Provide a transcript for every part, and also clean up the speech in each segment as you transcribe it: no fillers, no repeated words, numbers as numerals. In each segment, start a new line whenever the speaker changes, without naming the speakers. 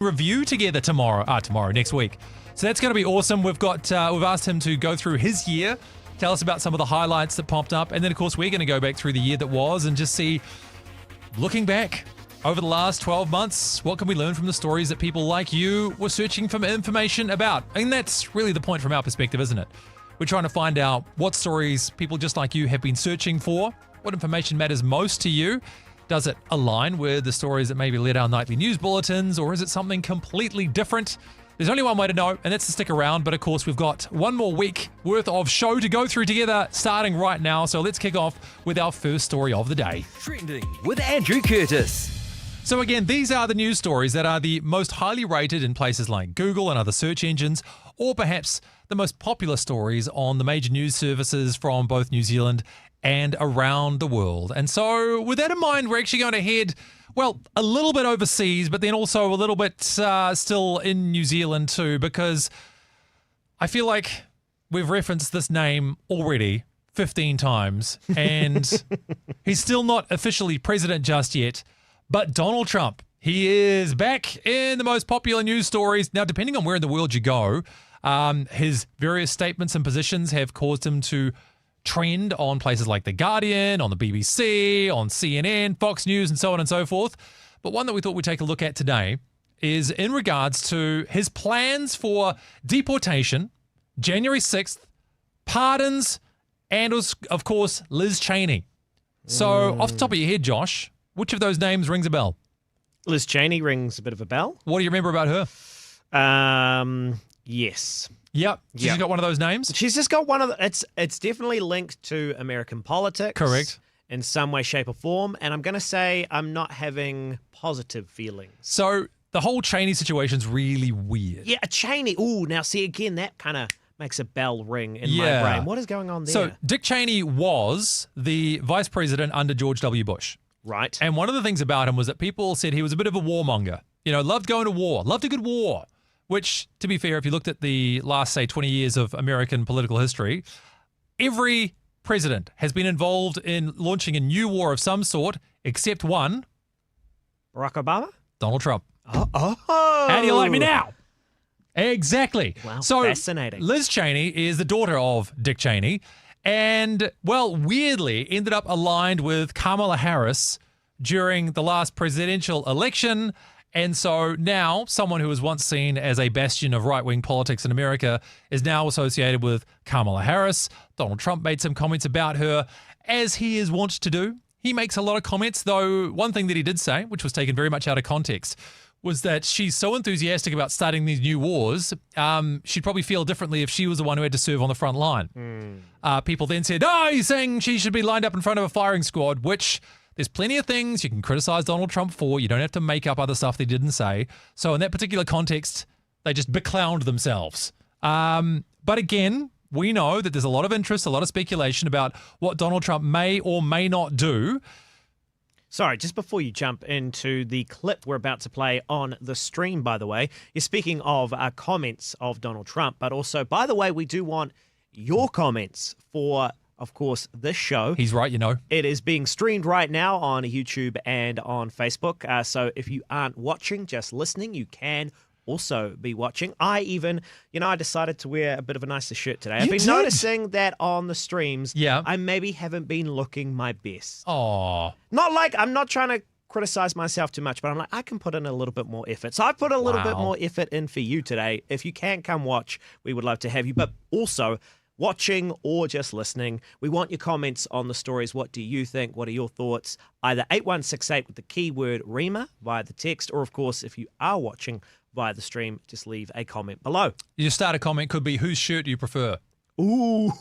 review together next week. So that's going to be awesome. We've asked him to go through his year, tell us about some of the highlights that popped up, and then of course we're going to go back through the year that was and just see, looking back over the last 12 months, what can we learn from the stories that people like you were searching for information about? And that's really the point from our perspective, isn't it? We're trying to find out what stories people just like you have been searching for, what information matters most to you. Does it align with the stories that maybe led our nightly news bulletins, or is it something completely different? There's only one way to know, and that's to stick around. But of course, we've got one more week worth of show to go through together, starting right now. So let's kick off with our first story of the day.
Trending with Andrew Curtis.
So again, these are the news stories that are the most highly rated in places like Google and other search engines, or perhaps the most popular stories on the major news services from both New Zealand and around the world. And so with that in mind, we're actually going to head, well, a little bit overseas, but then also a little bit still in New Zealand too, because I feel like we've referenced this name already 15 times, and he's still not officially president just yet, but Donald Trump, he is back in the most popular news stories. Now, depending on where in the world you go, his various statements and positions have caused him to trend on places like The Guardian, on the BBC, on CNN, Fox News, and so on and so forth. But one that we thought we'd take a look at today is in regards to his plans for deportation, January 6th, pardons, and of course, Liz Cheney. So off the top of your head, Josh, which of those names rings a bell?
Liz Cheney rings a bit of a bell.
What do you remember about her?
Yes.
Yep. She's got one of those names?
She's just got one of the, it's definitely linked to American politics.
Correct.
In some way, shape, or form. And I'm going to say I'm not having positive feelings.
So the whole Cheney situation's really weird.
Yeah, a Cheney. Ooh, now see, again, that kind of makes a bell ring in my brain. What is going on there?
So Dick Cheney was the vice president under George W. Bush.
Right.
And one of the things about him was that people said he was a bit of a warmonger. You know, loved going to war, loved a good war. Which, to be fair, if you looked at the last, say, 20 years of American political history, every president has been involved in launching a new war of some sort, except one.
Barack Obama?
Donald Trump.
Oh.
How do you like me now? Exactly.
Wow,
so
fascinating.
Liz Cheney is the daughter of Dick Cheney and, well, weirdly ended up aligned with Kamala Harris during the last presidential election. And so now someone who was once seen as a bastion of right-wing politics in America is now associated with Kamala Harris. Donald Trump made some comments about her, as he is wont to do. He makes a lot of comments, though one thing that he did say, which was taken very much out of context, was that she's so enthusiastic about starting these new wars, she'd probably feel differently if she was the one who had to serve on the front line. People then said, he's saying she should be lined up in front of a firing squad, which... There's plenty of things you can criticize Donald Trump for. You don't have to make up other stuff they didn't say. So in that particular context, they just beclowned themselves. But again, we know that there's a lot of interest, a lot of speculation about what Donald Trump may or may not do.
Sorry, just before you jump into the clip we're about to play on the stream, by the way, you're speaking of comments of Donald Trump, but also, by the way, we do want your comments for... Of course, this show.
He's right, you know.
It is being streamed right now on YouTube and on Facebook. So if you aren't watching, just listening, you can also be watching. I decided to wear a bit of a nicer shirt today. I've been noticing that on the streams, I maybe haven't been looking my best.
Oh.
Not like, I'm not trying to criticize myself too much, but I'm like, I can put in a little bit more effort. So I've put a little bit more effort in for you today. If you can come watch, we would love to have you. But also... watching or just listening, we want your comments on the stories. What do you think? What are your thoughts? Either 8168 with the keyword REMA via the text, or of course, if you are watching via the stream, just leave a comment below.
Your starter comment could be, whose shirt do you prefer?
Ooh.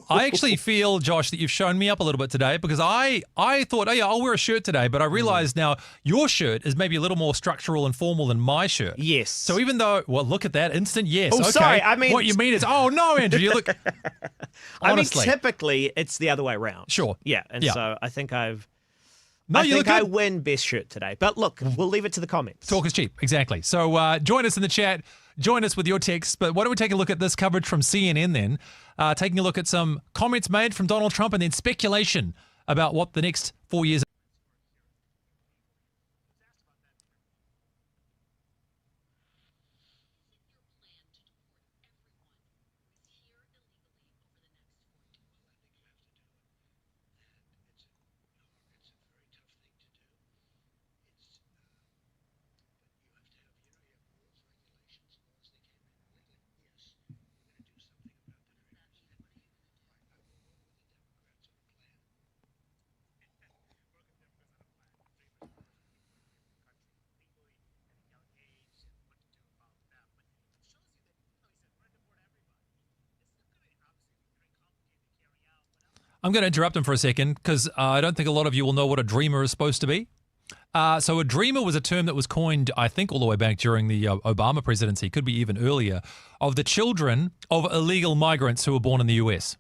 I actually feel, Josh, that you've shown me up a little bit today, because I thought, I'll wear a shirt today, but I realized now your shirt is maybe a little more structural and formal than my shirt.
Yes.
So even though, well, look at that, instant yes.
Oh,
okay.
sorry, I mean...
What you mean is, oh no, Andrew, you look... Honestly.
I mean, typically, it's the other way around.
Sure.
Yeah, and so I think I
good.
win best shirt today. But look, we'll leave it to the comments.
Talk is cheap, exactly. So join us in the chat. Join us with your texts. But why don't we take a look at this coverage from CNN then? Taking a look at some comments made from Donald Trump and then speculation about what the next 4 years I'm going to interrupt him for a second because I don't think a lot of you will know what a dreamer is supposed to be. So a dreamer was a term that was coined, I think, all the way back during the Obama presidency, could be even earlier, of the children of illegal migrants who were born in the US.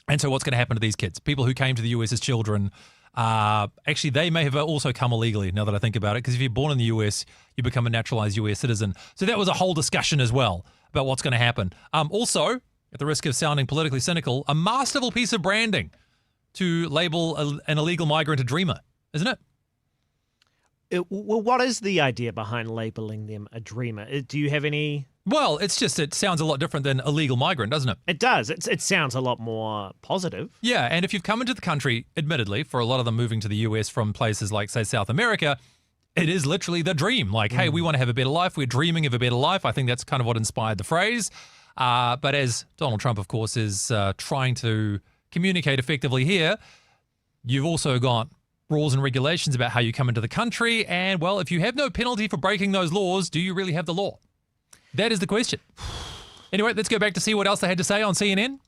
And so what's going to happen to these kids? People who came to the US as children, actually, they may have also come illegally, now that I think about it, because if you're born in the US, you become a naturalized US citizen. So that was a whole discussion as well about what's going to happen. Also, at the risk of sounding politically cynical, a masterful piece of branding to label an illegal migrant a dreamer, isn't it?
Well, what is the idea behind labeling them a dreamer? Do you have any?
Well, it sounds a lot different than illegal migrant, doesn't it?
It does. It sounds a lot more positive.
Yeah, and if you've come into the country, admittedly, for a lot of them moving to the US from places like, say, South America, it is literally the dream. Like, hey, we want to have a better life. We're dreaming of a better life. I think that's kind of what inspired the phrase. But as Donald Trump, of course, is trying to communicate effectively here, you've also got rules and regulations about how you come into the country. And, well, if you have no penalty for breaking those laws, do you really have the law? That is the question. Anyway, let's go back to see what else they had to say on CNN.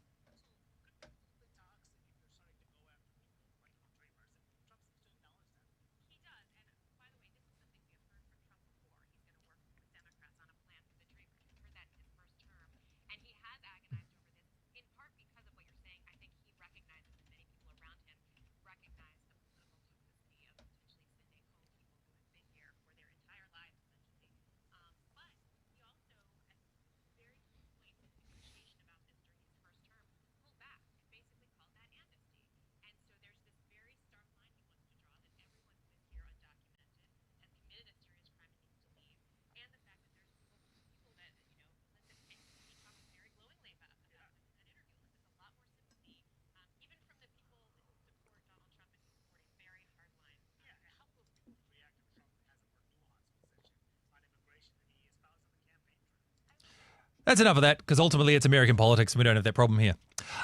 That's enough of that, because ultimately it's American politics and we don't have that problem here.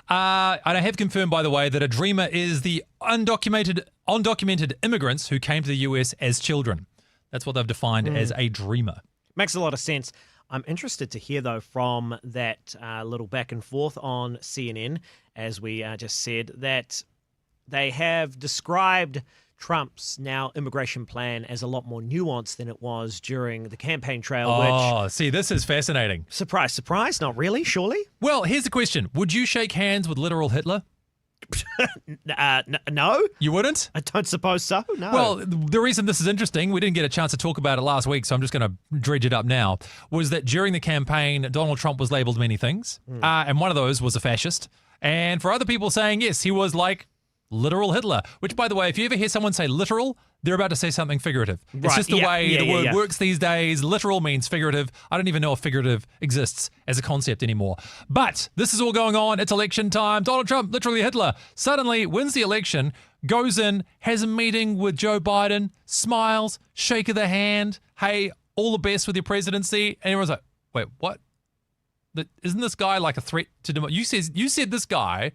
And I have confirmed, by the way, that a dreamer is the undocumented immigrants who came to the US as children. That's what they've defined as a dreamer.
Makes a lot of sense. I'm interested to hear, though, from that little back and forth on CNN, as we just said, that they have described Trump's now immigration plan as a lot more nuanced than it was during the campaign trail.
Oh, see, this is fascinating.
Surprise, surprise, not really, surely?
Well, here's the question. Would you shake hands with literal Hitler?
No.
You wouldn't?
I don't suppose so, no.
Well, the reason this is interesting, we didn't get a chance to talk about it last week, so I'm just going to dredge it up now, was that during the campaign, Donald Trump was labeled many things, and one of those was a fascist. And for other people saying, yes, he was like literal Hitler, which, by the way, if you ever hear someone say literal, they're about to say something figurative. Right. It's just the way the word works these days. Literal means figurative. I don't even know if figurative exists as a concept anymore. But this is all going on. It's election time. Donald Trump, literally Hitler, suddenly wins the election, goes in, has a meeting with Joe Biden, smiles, shake of the hand. Hey, all the best with your presidency. And everyone's like, wait, what? Isn't this guy like a threat to democracy? You said this guy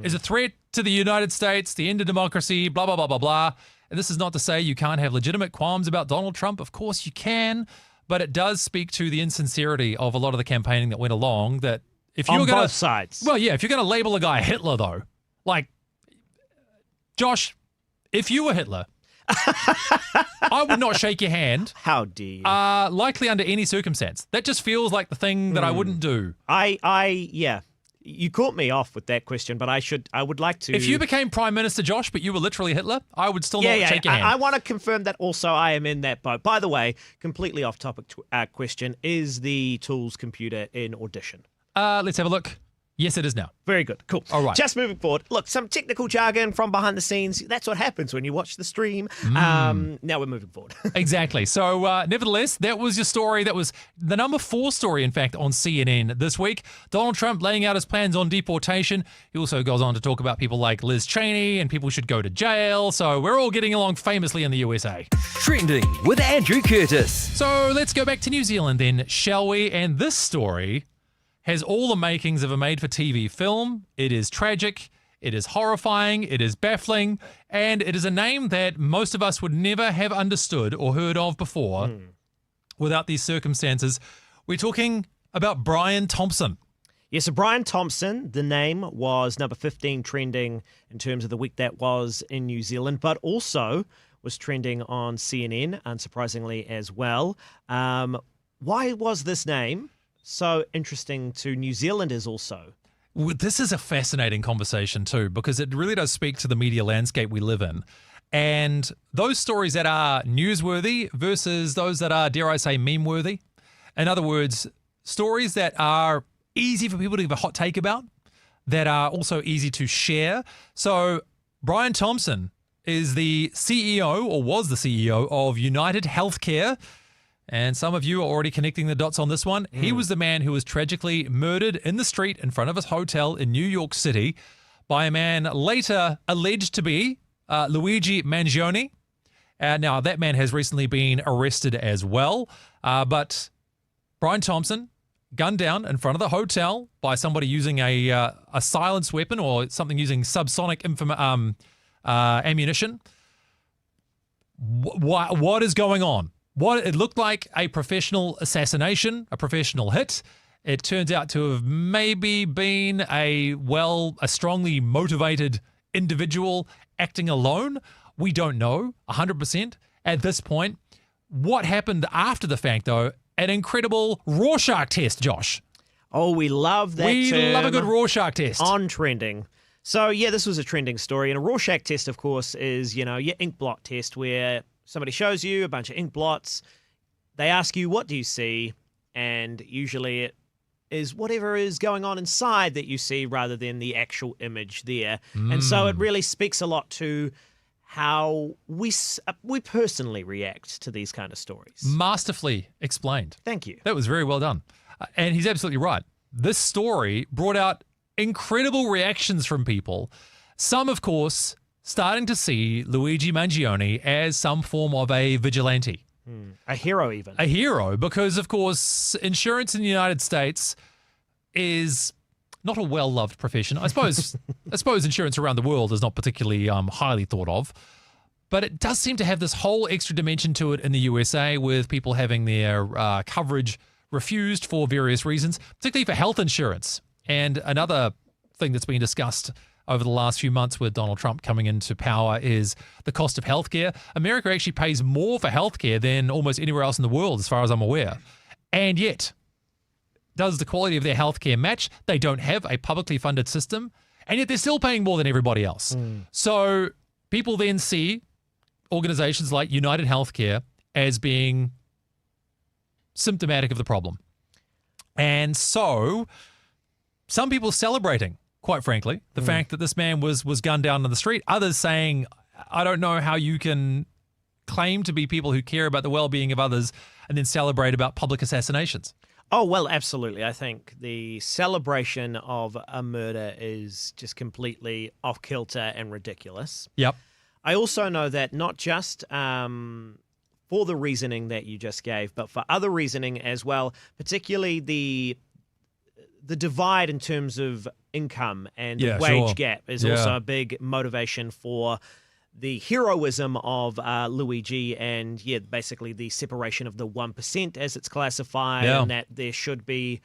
is a threat to the United States, the end of democracy, blah, blah, blah, blah, blah. And this is not to say you can't have legitimate qualms about Donald Trump. Of course you can. But it does speak to the insincerity of a lot of the campaigning that went along. That if you're going to,
both sides.
Well, yeah, if you're going to label a guy Hitler, though, like, Josh, if you were Hitler, I would not shake your hand. How dare you? Likely under any circumstance. That just feels like the thing that I wouldn't do.
Yeah. You caught me off with that question, but I would like to.
If you became Prime Minister, Josh, but you were literally Hitler, I would still not shake your hand.
I want to confirm that also I am in that boat. By the way, completely off topic question, is the Tools computer in Audition?
Let's have a look. Yes, it is now.
Very good. Cool.
All right.
Just moving forward. Look, some technical jargon from behind the scenes. That's what happens when you watch the stream. Now we're moving forward.
Exactly. So, nevertheless, that was your story. That was the number 4 story, in fact, on CNN this week. Donald Trump laying out his plans on deportation. He also goes on to talk about people like Liz Cheney and people should go to jail. So we're all getting along famously in the USA.
Trending with Andrew Curtis.
So let's go back to New Zealand then, shall we? And this story has all the makings of a made-for-TV film. It is tragic, it is horrifying, it is baffling, and it is a name that most of us would never have understood or heard of before without these circumstances. We're talking about Brian Thompson.
Yeah, so Brian Thompson, the name was number 15 trending in terms of the week that was in New Zealand, but also was trending on CNN, unsurprisingly, as well. Why was this name so interesting to New Zealanders also?
Well, this is a fascinating conversation too, because it really does speak to the media landscape we live in. And those stories that are newsworthy versus those that are, dare I say, meme-worthy. In other words, stories that are easy for people to give a hot take about, that are also easy to share. So Brian Thompson is the CEO, or was the CEO, of United Healthcare. And some of you are already connecting the dots on this one. He was the man who was tragically murdered in the street in front of his hotel in New York City by a man later alleged to be Luigi Mangione. Now, that man has recently been arrested as well. But Brian Thompson, gunned down in front of the hotel by somebody using a silenced weapon or something using subsonic ammunition. What is going on? It looked like a professional assassination, a professional hit. It turns out to have maybe been a strongly motivated individual acting alone. We don't know 100% at this point. What happened after the fact, though? An incredible Rorschach test, Josh.
Oh, we love that.
We love a good Rorschach test.
On trending. So, yeah, this was a trending story. And a Rorschach test, of course, is, your ink blot test where somebody shows you a bunch of ink blots. They ask you, what do you see? And usually it is whatever is going on inside that you see rather than the actual image there. And so it really speaks a lot to how we personally react to these kind of stories.
Masterfully explained.
Thank you.
That was very well done. And he's absolutely right. This story brought out incredible reactions from people. Some, of course, starting to see Luigi Mangione as some form of a vigilante.
A hero, even.
A hero, because, of course, insurance in the United States is not a well-loved profession. I suppose insurance around the world is not particularly highly thought of, but it does seem to have this whole extra dimension to it in the USA, with people having their coverage refused for various reasons, particularly for health insurance. And another thing that's been discussed over the last few months with Donald Trump coming into power is the cost of healthcare. America actually pays more for healthcare than almost anywhere else in the world, as far as I'm aware. And yet, does the quality of their healthcare match? They don't have a publicly funded system, and yet they're still paying more than everybody else. So people then see organizations like United Healthcare as being symptomatic of the problem. And so some people celebrating, quite frankly, the fact that this man was gunned down on the street. Others saying, I don't know how you can claim to be people who care about the well-being of others and then celebrate about public assassinations.
Oh, well, absolutely. I think the celebration of a murder is just completely off kilter and ridiculous.
Yep.
I also know that not just for the reasoning that you just gave, but for other reasoning as well, particularly the divide in terms of income and the wage gap is also a big motivation for the heroism of Luigi and, basically the separation of the 1%, as it's classified, and that there should be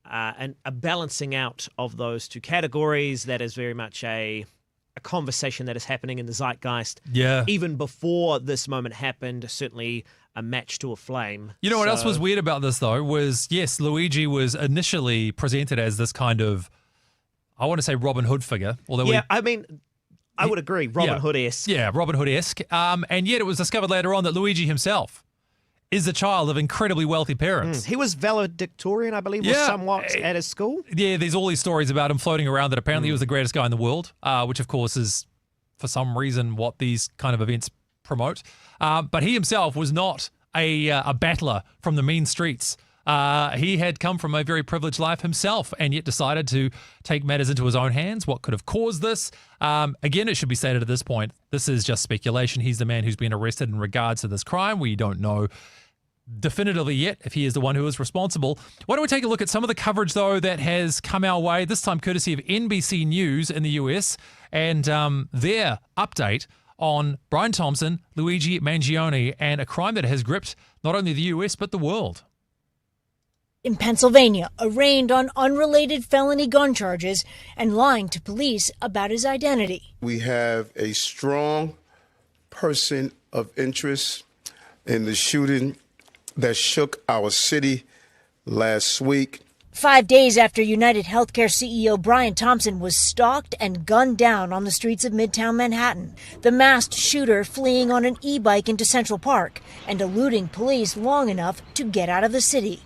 a balancing out of those two categories. That is very much a conversation that is happening in the zeitgeist.
Yeah.
Even before this moment happened, certainly a match to a flame.
You know what else was weird about this, though, was, yes, Luigi was initially presented as this kind of, I want to say Robin Hood figure. Although
I would agree, Robin Hood-esque.
Yeah, Robin Hood-esque. And yet it was discovered later on that Luigi himself is the child of incredibly wealthy parents.
He was valedictorian, I believe, or somewhat at his school.
Yeah, there's all these stories about him floating around that apparently he was the greatest guy in the world, which, of course, is, for some reason, what these kind of events promote. But he himself was not a battler from the mean streets. He had come from a very privileged life himself and yet decided to take matters into his own hands. What could have caused this? Again, it should be stated at this point, this is just speculation. He's the man who's been arrested in regards to this crime. We don't know definitively yet if he is the one who is responsible. Why don't we take a look at some of the coverage, though, that has come our way, this time courtesy of NBC News in the US, and their update on Brian Thompson, Luigi Mangione, and a crime that has gripped not only the US but the world.
In Pennsylvania, arraigned on unrelated felony gun charges and lying to police about his identity.
We have a strong person of interest in the shooting that shook our city last week.
5 days after United Healthcare CEO Brian Thompson was stalked and gunned down on the streets of Midtown Manhattan, the masked shooter fleeing on an e-bike into Central Park and eluding police long enough to get out of the city.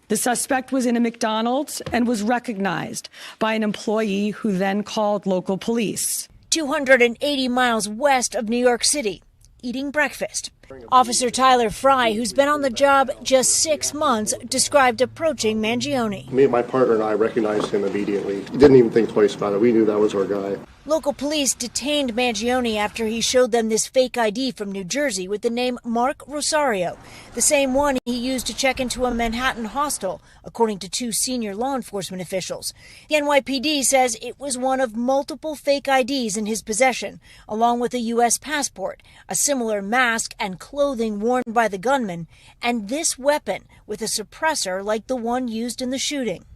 The suspect was in a McDonald's and was recognized by an employee who then called local police.
280 miles west of New York City, eating breakfast. Officer Tyler Fry, who's been on the job just 6 months, described approaching Mangione.
Me and my partner and I recognized him immediately. Didn't even think twice about it. We knew that was our guy.
Local police detained Mangione after he showed them this fake ID from New Jersey with the name Mark Rosario, the same one he used to check into a Manhattan hostel, according to 2 senior law enforcement officials. The NYPD says it was one of multiple fake IDs in his possession, along with a U.S. passport, a similar mask and clothing worn by the gunman, and this weapon with a suppressor like the one used in the shooting.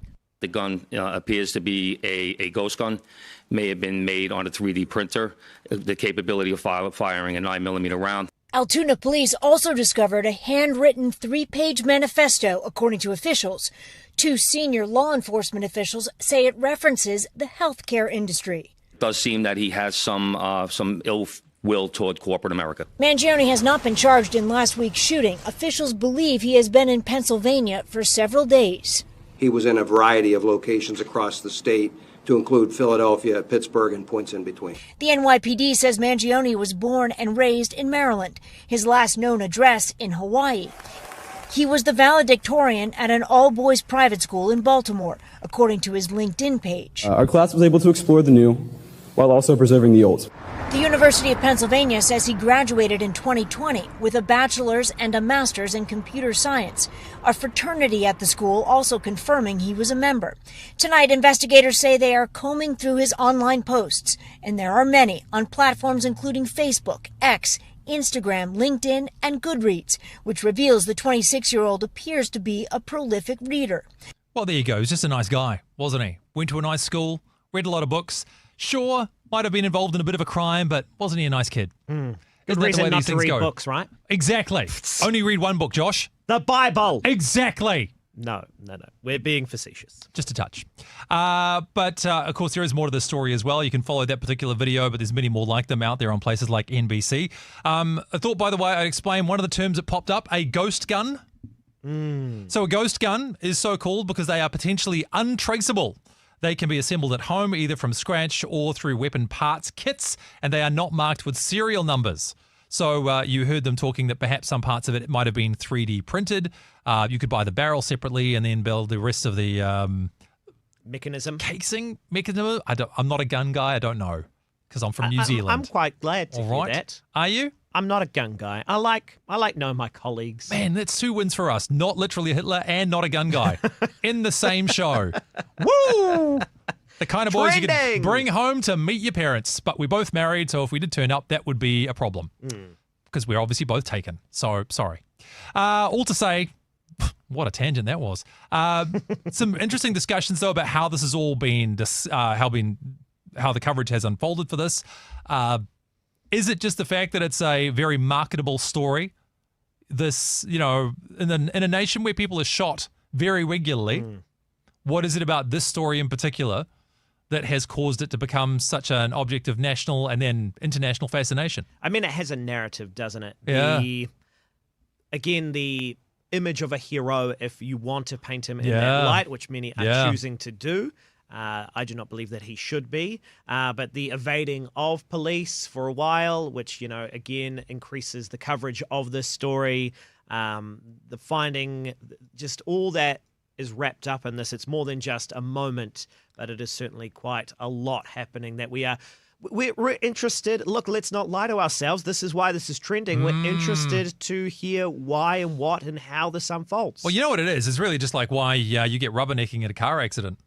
The gun appears to be a ghost gun, may have been made on a 3D printer, the capability of firing a 9mm round.
Altoona police also discovered a handwritten 3-page manifesto, according to officials. 2 senior law enforcement officials say it references the healthcare industry.
It does seem that he has some ill will toward corporate America.
Mangione has not been charged in last week's shooting. Officials believe he has been in Pennsylvania for several days.
He was in a variety of locations across the state, to include Philadelphia, Pittsburgh, and points in between.
The NYPD says Mangione was born and raised in Maryland, his last known address in Hawaii. He was the valedictorian at an all-boys private school in Baltimore, according to his LinkedIn page.
Our class was able to explore the new while also preserving the old.
The University of Pennsylvania says he graduated in 2020 with a bachelor's and a master's in computer science. A fraternity at the school also confirming he was a member. Tonight, investigators say they are combing through his online posts, and there are many on platforms including Facebook, X, Instagram, LinkedIn, and Goodreads, which reveals the 26-year-old appears to be a prolific reader.
Well, there you go. He's just a nice guy, wasn't he? Went to a nice school, read a lot of books. Sure, might have been involved in a bit of a crime, but wasn't he a nice kid?
Good reason not to read books, right?
Exactly. Only read one book, Josh.
The Bible.
Exactly.
No. We're being facetious.
Just a touch. But of course, there is more to this story as well. You can follow that particular video, but there's many more like them out there on places like NBC. I thought, by the way, I'd explain one of the terms that popped up, a ghost gun. So a ghost gun is so called because they are potentially untraceable. They can be assembled at home either from scratch or through weapon parts kits, and they are not marked with serial numbers. So you heard them talking that perhaps some parts of it might have been 3D printed. You could buy the barrel separately and then build the rest of the
mechanism.
Casing mechanism. I'm not a gun guy. I don't know because I'm from New Zealand.
I'm quite glad to hear that.
Are you?
I'm not a gun guy. I like knowing my colleagues.
Man, that's 2 wins for us. Not literally Hitler and not a gun guy in the same show. Woo! The kind of boys you could bring home to meet your parents. But we're both married, so if we did turn up, that would be a problem because we're obviously both taken. So sorry. All to say, what a tangent that was. Some interesting discussions though about how this has all been, how the coverage has unfolded for this. Is it just the fact that it's a very marketable story? This, in a nation where people are shot very regularly, what is it about this story in particular that has caused it to become such an object of national and then international fascination?
I mean, it has a narrative, doesn't it?
Yeah.
The image of a hero, if you want to paint him in that light, which many are choosing to do. I do not believe that he should be, but the evading of police for a while, which, again, increases the coverage of this story, the finding, just all that is wrapped up in this. It's more than just a moment, but it is certainly quite a lot happening that we're interested. Look, let's not lie to ourselves. This is why this is trending. We're interested to hear why and what and how this unfolds.
Well, you know what it is? It's really just like why you get rubbernecking at a car accident.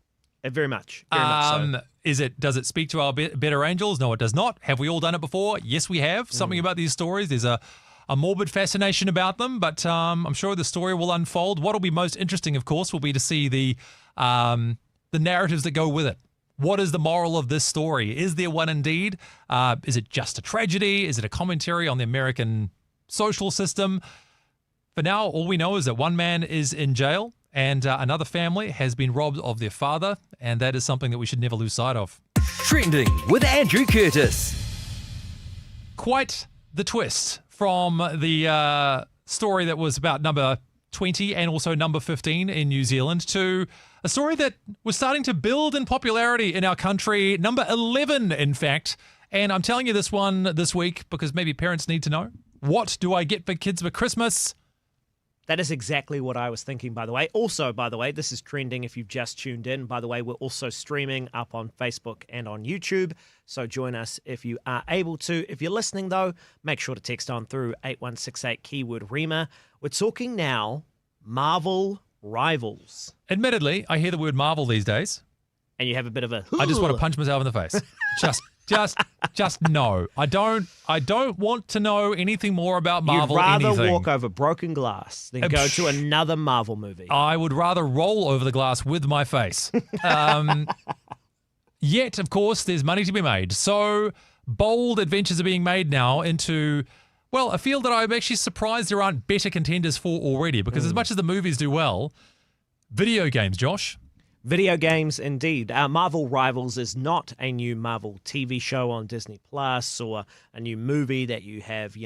Very much. Very much so.
Does it speak to our better angels? No, it does not. Have we all done it before? Yes, we have. Something about these stories. There's a a morbid fascination about them, but I'm sure the story will unfold. What will be most interesting, of course, will be to see the narratives that go with it. What is the moral of this story? Is there one indeed? Is it just a tragedy? Is it a commentary on the American social system? For now, all we know is that one man is in jail and another family has been robbed of their father, and that is something that we should never lose sight of.
Trending with Andrew Curtis.
Quite the twist from the story that was about number 20 and also number 15 in New Zealand to a story that was starting to build in popularity in our country, number 11, in fact. And I'm telling you this one this week because maybe parents need to know. What do I get for kids for Christmas?
That is exactly what I was thinking, by the way. Also, by the way, this is trending if you've just tuned in. By the way, we're also streaming up on Facebook and on YouTube, so join us if you are able to. If you're listening, though, make sure to text on through 8168 keyword REMA. We're talking now Marvel Rivals.
Admittedly, I hear the word Marvel these days.
And you have a bit of a...
I just want to punch myself in the face. Just no. I don't want to know anything more about Marvel.
You'd rather
anything.
walk over broken glass than go to another Marvel movie.
I would rather roll over the glass with my face. Yet, of course, there's money to be made. So bold adventures are being made now into, well, a field that I'm actually surprised there aren't better contenders for already. Because as much as the movies do well, video games, Josh.
Video games, indeed. Marvel Rivals is not a new Marvel TV show on Disney Plus or a new movie that you have,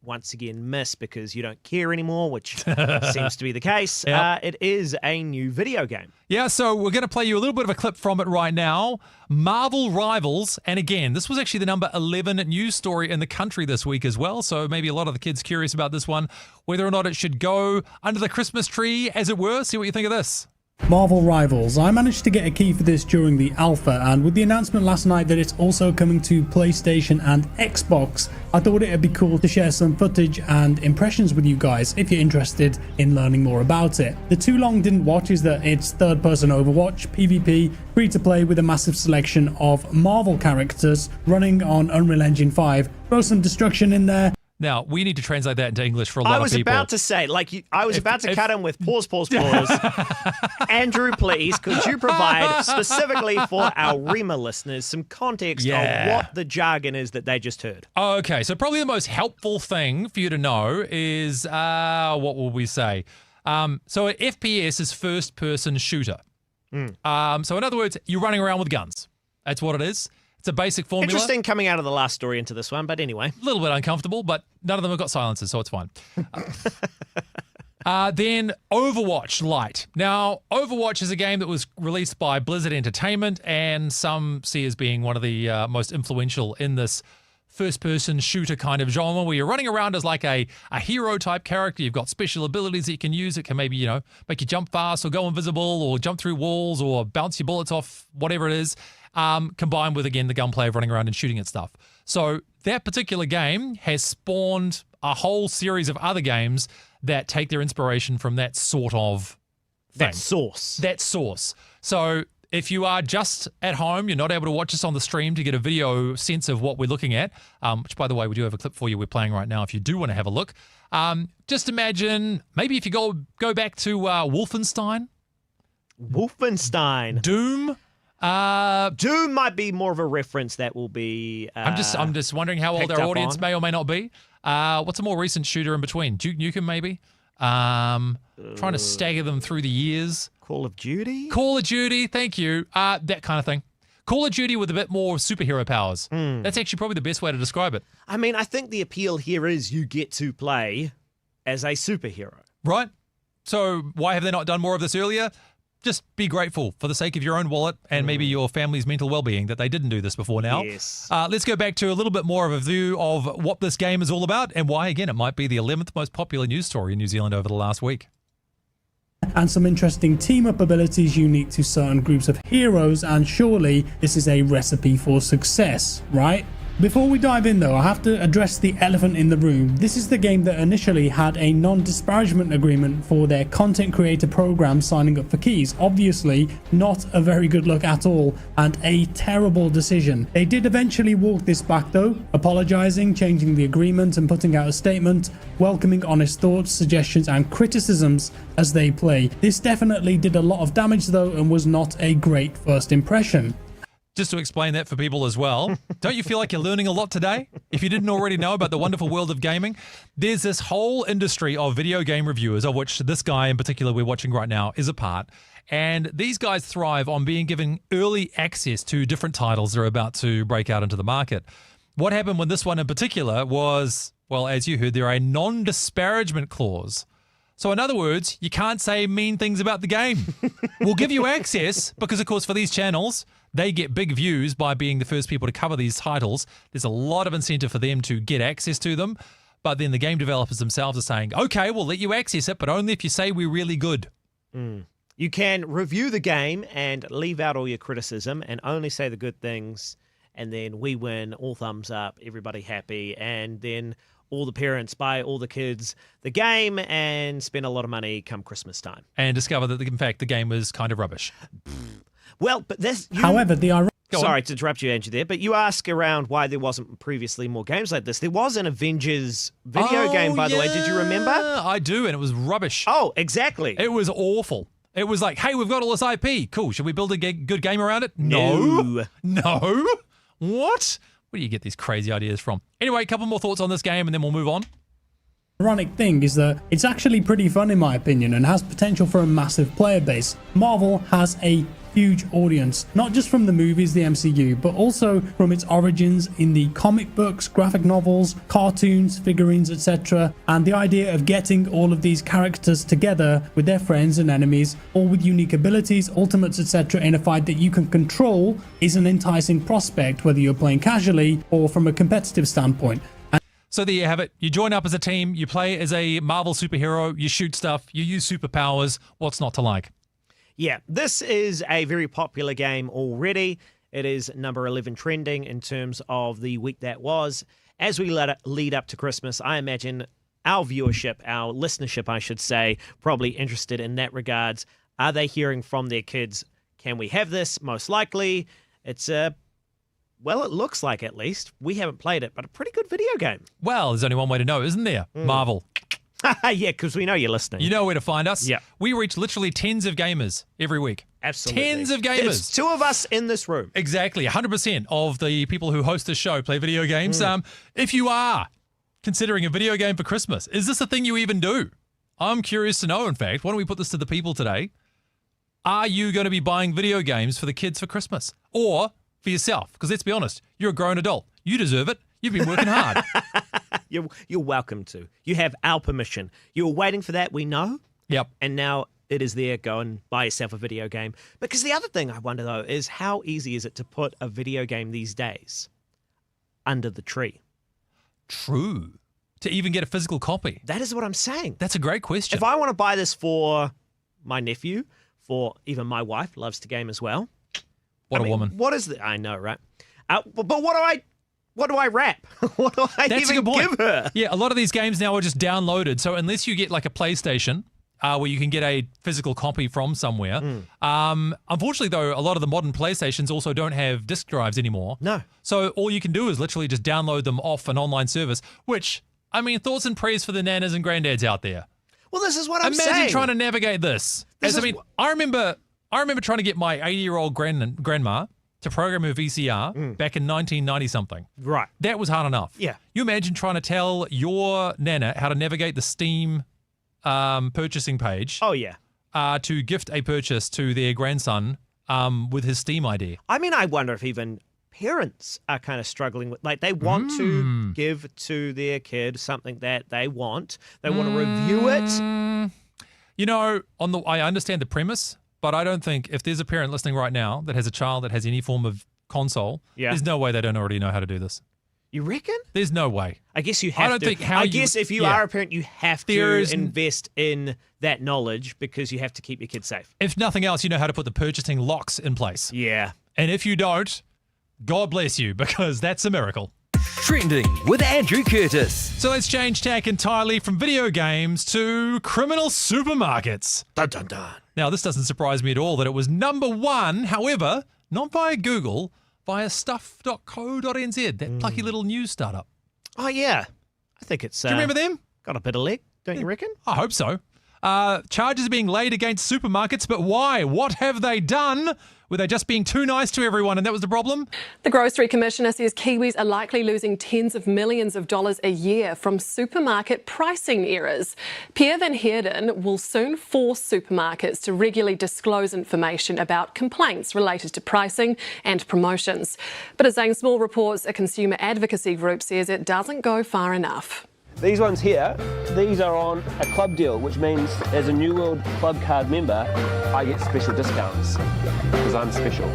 once again missed because you don't care anymore, which seems to be the case.
Yep.
It is a new video game.
Yeah, so we're going to play you a little bit of a clip from it right now. Marvel Rivals. And again, this was actually the number 11 news story in the country this week as well. So maybe a lot of the kids curious about this one, whether or not it should go under the Christmas tree, as it were. See what you think of this.
Marvel Rivals. I managed to get a key for this during the alpha, and with the announcement last night that it's also coming to PlayStation and Xbox, I thought it'd be cool to share some footage and impressions with you guys if you're interested in learning more about it. The too long didn't watch is that it's third-person Overwatch, PvP, free-to-play with a massive selection of Marvel characters running on Unreal Engine 5. Throw some destruction in there.
Now, we need to translate that into English for a lot of people.
I was about to say, I was about to cut in with pause. Andrew, please, could you provide specifically for our REMA listeners some context of what the jargon is that they just heard?
Okay, so probably the most helpful thing for you to know is, what will we say? So an FPS is first-person shooter. So in other words, you're running around with guns. That's what it is. It's a basic formula.
Interesting coming out of the last story into this one, but anyway.
A little bit uncomfortable, but none of them have got silencers, so it's fine. Then Overwatch Lite. Now, Overwatch is a game that was released by Blizzard Entertainment, and some see as being one of the most influential in this first-person shooter kind of genre, where you're running around as like a hero-type character. You've got special abilities that you can use. It can maybe, make you jump fast or go invisible or jump through walls or bounce your bullets off, whatever it is. Combined with, again, the gunplay of running around and shooting at stuff. So that particular game has spawned a whole series of other games that take their inspiration from that sort of thing. That source. So if you are just at home, you're not able to watch us on the stream to get a video sense of what we're looking at, which, by the way, we do have a clip for you we're playing right now if you do want to have a look. Just imagine, maybe if you go back to Wolfenstein. Doom.
Doom might be more of a reference that will be.
I'm just wondering how old our audience may or may not be. What's a more recent shooter in between? Duke Nukem, maybe. Trying to stagger them through the years.
Call of Duty.
Thank you. That kind of thing. Call of Duty with a bit more superhero powers. That's actually probably the best way to describe it.
I mean, I think the appeal here is you get to play as a superhero,
right? So why have they not done more of this earlier? Just be grateful for the sake of your own wallet and maybe your family's mental well-being that they didn't do this before now.
Yes.
Let's go back to a little bit more of a view of what this game is all about and why, again, it might be the 11th most popular news story in New Zealand over the last week.
And some interesting team-up abilities unique to certain groups of heroes, and surely this is a recipe for success, right? Before we dive in though, I have to address the elephant in the room. This is the game that initially had a non-disparagement agreement for their content creator program signing up for keys. Obviously, not a very good look at all, and a terrible decision. They did eventually walk this back though, apologizing, changing the agreement and putting out a statement, welcoming honest thoughts, suggestions and criticisms as they play. This definitely did a lot of damage though and was not a great first impression.
Just to explain that for people as well, don't you feel like you're learning a lot today? If you didn't already know about the wonderful world of gaming, there's this whole industry of video game reviewers, of which this guy in particular we're watching right now is a part. And these guys thrive on being given early access to different titles that are about to break out into the market. What happened with this one in particular was, well, as you heard, there are a non-disparagement clause. So in other words, you can't say mean things about the game. We'll give you access because, of course, for these channels, they get big views by being the first people to cover these titles. There's a lot of incentive for them to get access to them. But then the game developers themselves are saying, okay, we'll let you access it, but only if you say we're really good.
You can review the game and leave out all your criticism and only say the good things. And then we win, all thumbs up, everybody happy. And then all the parents buy all the kids the game and spend a lot of money come Christmas time.
And discover that, in fact, the game was kind of rubbish.
Well, but this...
However, the
Sorry to interrupt you, Andrew, there, but you ask around why there wasn't previously more games like this. There was an Avengers video game, by the way. Did you remember?
I do, and it was rubbish.
Oh, exactly.
It was awful. It was like, hey, we've got all this IP. Cool. Should we build a good game around it? No. What? Where do you get these crazy ideas from? Anyway, a couple more thoughts on this game, and then we'll move on.
ironic thing is that it's actually pretty fun in my opinion and has potential for a massive player base. Marvel has a huge audience, not just from the movies, the MCU, but also from its origins in the comic books, graphic novels, cartoons, figurines, etc. And the idea of getting all of these characters together with their friends and enemies, all with unique abilities, ultimates, etc. in a fight that you can control is an enticing prospect, whether you're playing casually or from a competitive standpoint.
So there you have it. You join up as a team, you play as a Marvel superhero, you shoot stuff, you use superpowers. What's not to like?
Yeah, this is a very popular game already. It is number 11 trending in terms of the week that was. As we lead up to Christmas, I imagine our viewership, our listenership, I should say, probably interested in that regards. Are they hearing from their kids, can we have this? Most likely. It's a... Well, it looks like, at least. We haven't played it, but a pretty good video game.
Well, there's only one way to know, isn't there? Marvel.
Yeah, because we know you're listening.
You know where to find us.
Yeah.
We reach literally tens of gamers every week.
Absolutely.
Tens of gamers.
There's two of us in this room.
Exactly. 100% of the people who host this show play video games. If you are considering a video game for Christmas, is this a thing you even do? I'm curious to know, in fact. Why don't we put this to the people today? Are you going to be buying video games for the kids for Christmas? Or for yourself? Because let's be honest, you're a grown adult. You deserve it. You've been working hard.
You're welcome to. You have our permission. You were waiting for that, we know.
Yep.
And now it is there. Go and buy yourself a video game. Because the other thing I wonder, though, is how easy is it to put a video game these days under the tree?
True. To even get a physical copy.
That is what I'm saying.
That's a great question.
If I want to buy this for my nephew, for even my wife, loves to game as well.
What a woman.
What is the... I know, right? But what do I wrap? What do I
That's
even
a good point.
give her?
Yeah, a lot of these games now are just downloaded. So unless you get like a PlayStation where you can get a physical copy from somewhere. Unfortunately, though, a lot of the modern PlayStations also don't have disk drives anymore.
No.
So all you can do is literally just download them off an online service, which, I mean, thoughts and prayers for the nanas and granddads out there.
Well, this is what I'm saying.
Imagine trying to navigate this. I remember trying to get my 80-year-old grandma to program her VCR back in 1990-something.
Right.
That was hard enough.
Yeah.
You imagine trying to tell your nana how to navigate the Steam purchasing page.
Oh, yeah.
To gift a purchase to their grandson with his Steam ID.
I mean, I wonder if even parents are kind of struggling with, like, they want to give to their kid something that they want. They want to review it.
You know, I understand the premise, but I don't think if there's a parent listening right now that has a child that has any form of console, there's no way they don't already know how to do this.
You reckon?
There's no way.
I guess you have to. I guess if you are a parent, you have to invest in that knowledge because you have to keep your kids safe.
If nothing else, you know how to put the purchasing locks in place.
Yeah.
And if you don't, God bless you, because that's a miracle.
Trending with Andrew Curtis.
So let's change tack entirely from video games to criminal supermarkets.
Dun, dun, dun.
Now, this doesn't surprise me at all that it was number one, however, not via Google, via stuff.co.nz, that plucky little news startup.
Oh, yeah. I think it's...
Do you remember them?
Got a bit of leg, don't you reckon?
I hope so. Charges are being laid against supermarkets, but why? What have they done? Were they just being too nice to everyone and that was the problem?
The Grocery Commissioner says Kiwis are likely losing tens of millions of dollars a year from supermarket pricing errors. Pierre Van Heerden will soon force supermarkets to regularly disclose information about complaints related to pricing and promotions. But as Zane Small reports, a consumer advocacy group says it doesn't go far enough.
These ones here, these are on a club deal, which means as a New World Club card member, I get special discounts because I'm special.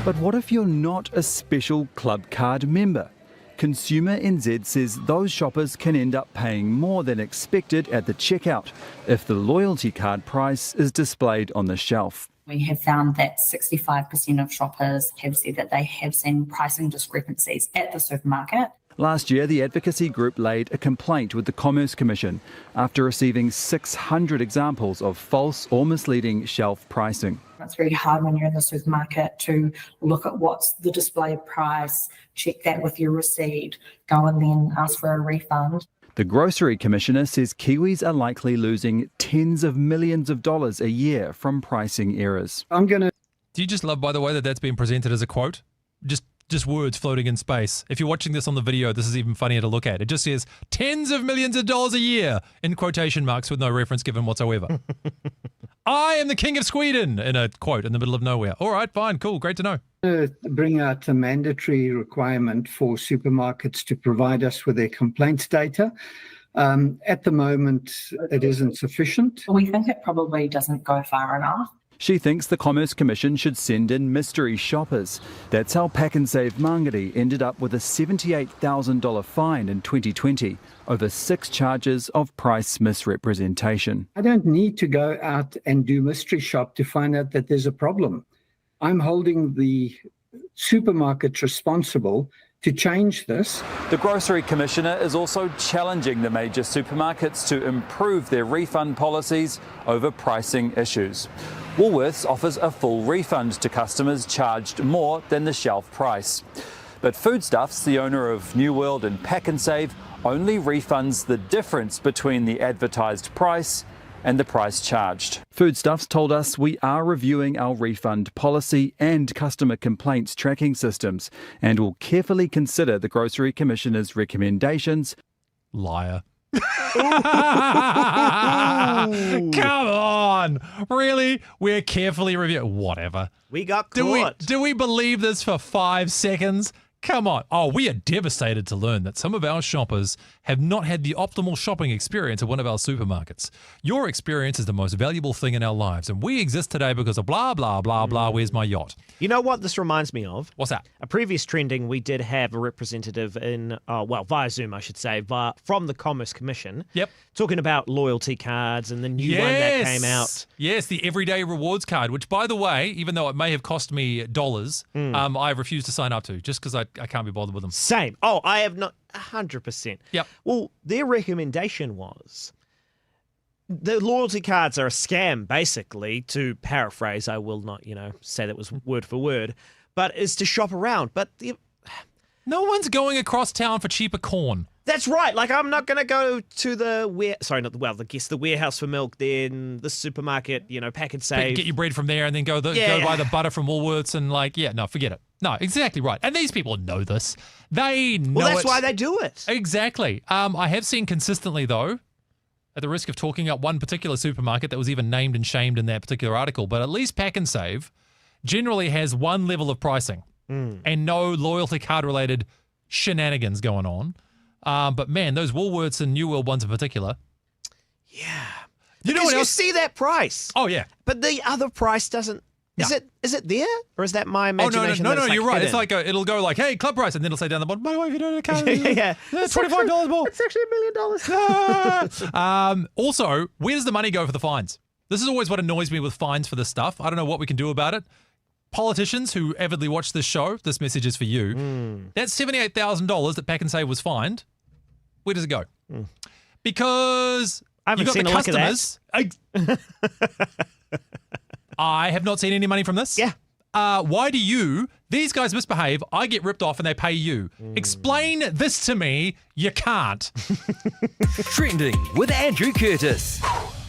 But what if you're not a special club card member? Consumer NZ says those shoppers can end up paying more than expected at the checkout if the loyalty card price is displayed on the shelf.
We have found that 65% of shoppers have said that they have seen pricing discrepancies at the supermarket.
Last year, the advocacy group laid a complaint with the Commerce Commission after receiving 600 examples of false or misleading shelf pricing.
It's very hard when you're in the supermarket to look at what's the display price, check that with your receipt, go and then ask for a refund.
The Grocery Commissioner says Kiwis are likely losing tens of millions of dollars a year from pricing errors.
Do you just love, by the way, that that's been presented as a quote? Just words floating in space. If you're watching this on the video, this is even funnier to look at. It just says tens of millions of dollars a year in quotation marks with no reference given whatsoever. I am the king of Sweden in a quote in the middle of nowhere. All right, fine, cool, great to know.
Bring out a mandatory requirement for supermarkets to provide us with their complaints data. At the moment, it isn't sufficient.
We think it probably doesn't go far enough.
She thinks the Commerce Commission should send in mystery shoppers. That's how Pack and Save Mangere ended up with a $78,000 fine in 2020 over 6 charges of price misrepresentation.
I don't need to go out and do mystery shop to find out that there's a problem. I'm holding the supermarket responsible to change this.
The Grocery Commissioner is also challenging the major supermarkets to improve their refund policies over pricing issues. Woolworths offers a full refund to customers charged more than the shelf price. But Foodstuffs, the owner of New World and Pack and Save, only refunds the difference between the advertised price and the price charged. Foodstuffs told us we are reviewing our refund policy and customer complaints tracking systems and will carefully consider the Grocery Commissioner's recommendations.
Liar. Come on. Really? We're carefully reviewing. Whatever.
We got caught.
Do we believe this for 5 seconds? Come on. Oh, we are devastated to learn that some of our shoppers have not had the optimal shopping experience at one of our supermarkets. Your experience is the most valuable thing in our lives, and we exist today because of blah, blah, blah, blah. Where's my yacht?
You know what this reminds me of?
What's that?
A previous trending, we did have a representative in, via Zoom, I should say, from the Commerce Commission.
Yep.
Talking about loyalty cards and the new one that came out.
Yes, the Everyday Rewards card, which, by the way, even though it may have cost me dollars, I refuse to sign up to just because I can't be bothered with them.
Same. Oh, I have not 100%.
Yep.
Well, their recommendation was the loyalty cards are a scam, basically, to paraphrase. I will not, say that was word for word, but is to shop around. But
no one's going across town for cheaper corn.
That's right. Like, I'm not going to go to the warehouse for milk, then the supermarket, Pack and Save.
Get your bread from there and then go buy the butter from Woolworths and no, forget it. No, exactly right. And these people know this. They know
Well, that's why they do it.
Exactly. I have seen consistently, though, at the risk of talking up one particular supermarket that was even named and shamed in that particular article, but at least Pack and Save generally has one level of pricing and no loyalty card related shenanigans going on. But man, those Woolworths and New World ones in particular.
Yeah.
Because
you see that price.
Oh, yeah.
But the other price doesn't.
No.
Is it there? Or is that my imagination?
Oh, no, you're right. It's like it'll go like, hey, club price, and then it'll say down the bottom, by the way, if you don't have a card, it's $25 more.
It's actually $1 million.
Also, where does the money go for the fines? This is always what annoys me with fines for this stuff. I don't know what we can do about it. politicians who avidly watch this show, this message is for you. That $78,000 that Pack and Save was fined, where does it go? Because
I haven't
you got
seen
the
a lick of that.
customers. I have not seen any money from this.
Yeah.
Why do you, these guys misbehave, I get ripped off and they pay you? Explain this to me. You can't.
Trending with Andrew Curtis.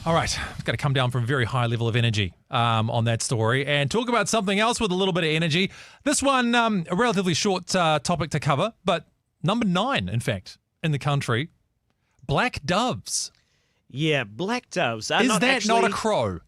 All right, I've got to come down from a very high level of energy on that story and talk about something else with a little bit of energy. This one, a relatively short topic to cover, but number 9, in fact, in the country, black doves.
Yeah, black doves.
Is that not a crow?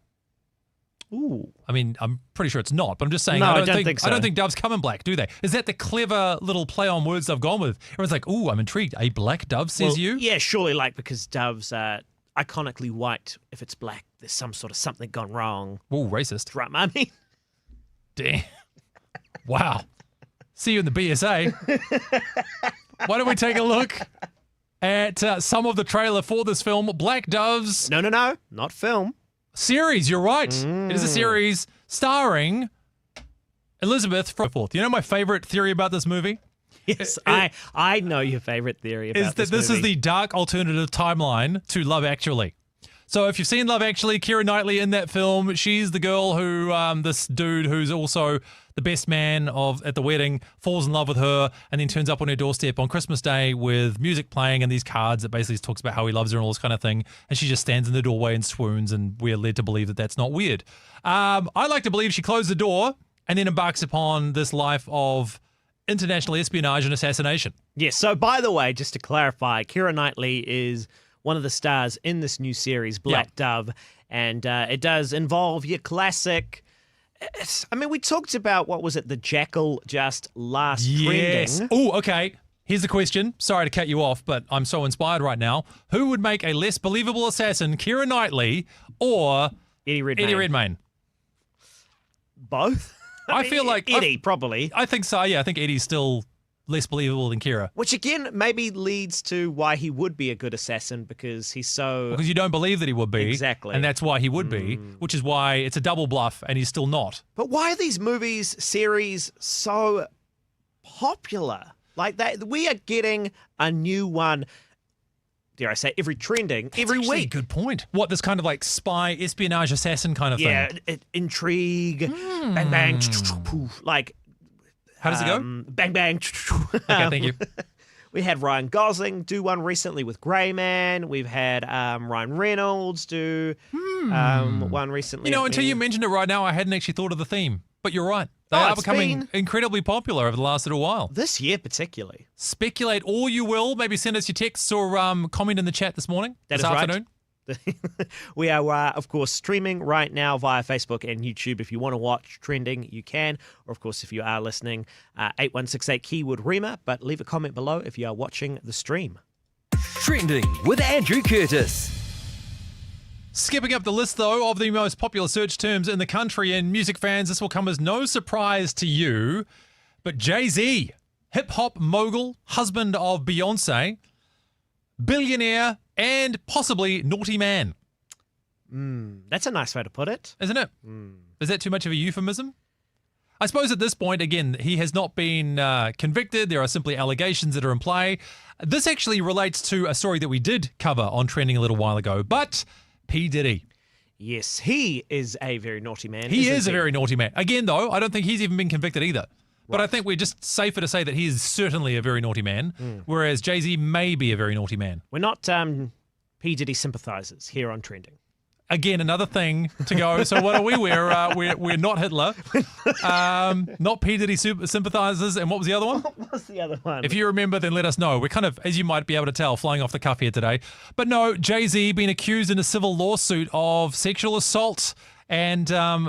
Ooh.
I mean, I'm pretty sure it's not, but I'm just saying,
No,
I
I don't think so.
I don't think doves come in black, do they? Is that the clever little play on words they've gone with? Everyone's like, ooh, I'm intrigued. A black dove, says you?
Yeah, surely, because doves are iconically white. If it's black, there's some sort of something gone wrong.
Ooh, racist.
Right, I mean.
Damn. Wow. See you in the BSA. Why don't we take a look at some of the trailer for this film, Black Doves.
No, not film.
Series, you're right. It is a series starring Elizabeth Forth. You know my favorite theory about this movie?
Yes, I know your favorite theory about
this movie. Is the dark alternative timeline to Love Actually. So if you've seen Love Actually, Keira Knightley in that film, she's the girl who, this dude who's also the best man at the wedding, falls in love with her and then turns up on her doorstep on Christmas Day with music playing and these cards that basically talks about how he loves her and all this kind of thing. And she just stands in the doorway and swoons, and we're led to believe that that's not weird. I like to believe she closed the door and then embarks upon this life of international espionage and assassination.
Yes, so by the way, just to clarify, Keira Knightley is one of the stars in this new series, Black Dove, and it does involve your classic. I mean, we talked about, what was it, the Jackal just last trending.
Oh, okay. Here's the question. Sorry to cut you off, but I'm so inspired right now. Who would make a less believable assassin, Keira Knightley or
Eddie Redmayne?
Eddie Redmayne.
Both?
I feel like
Eddie, probably.
I think so, yeah. I think Eddie's still less believable than Keira.
Which again maybe leads to why he would be a good assassin, because he's so...
Because you don't believe that he would be.
Exactly.
And that's why he would be, which is why it's a double bluff and he's still not.
But why are these movies, series so popular? Like that, we are getting a new one, dare I say, every
That's
week.
A good point. What, this kind of like spy, espionage, assassin kind of thing?
Yeah, intrigue, bang, bang, poof, like...
How does it go?
Bang, bang.
Okay, thank you.
We had Ryan Gosling do one recently with Grey Man. We've had Ryan Reynolds do one recently.
You know, until you mentioned it right now, I hadn't actually thought of the theme. But you're right. They are becoming incredibly popular over the last little while.
This year particularly.
Speculate all you will. Maybe send us your texts or comment in the chat this morning, this
Right.
afternoon.
We are, of course, streaming right now via Facebook and YouTube. If you want to watch Trending, you can. Or, of course, if you are listening, 8168 keyword Rema. But leave a comment below if you are watching the stream.
Trending with Andrew Curtis.
Skipping up the list, though, of the most popular search terms in the country, and music fans, this will come as no surprise to you, but Jay-Z, hip-hop mogul, husband of Beyonce, billionaire, and possibly naughty man.
That's a nice way to put it.
Isn't it? Is that too much of a euphemism? I suppose at this point, again, he has not been convicted. There are simply allegations that are in play. This actually relates to a story that we did cover on Trending a little while ago, but P. Diddy.
Yes, he is a very naughty man.
He is a very naughty man. Again, though, I don't think he's even been convicted either. But I think we're just safer to say that he is certainly a very naughty man, whereas Jay-Z may be a very naughty man.
We're not P. Diddy sympathizers here on Trending.
Again, another thing to go. So what are we? We're not Hitler, not P. Diddy sympathizers. And what was the other one?
What was the other one?
If you remember, then let us know. We're kind of, as you might be able to tell, flying off the cuff here today. But no, Jay-Z being accused in a civil lawsuit of sexual assault. And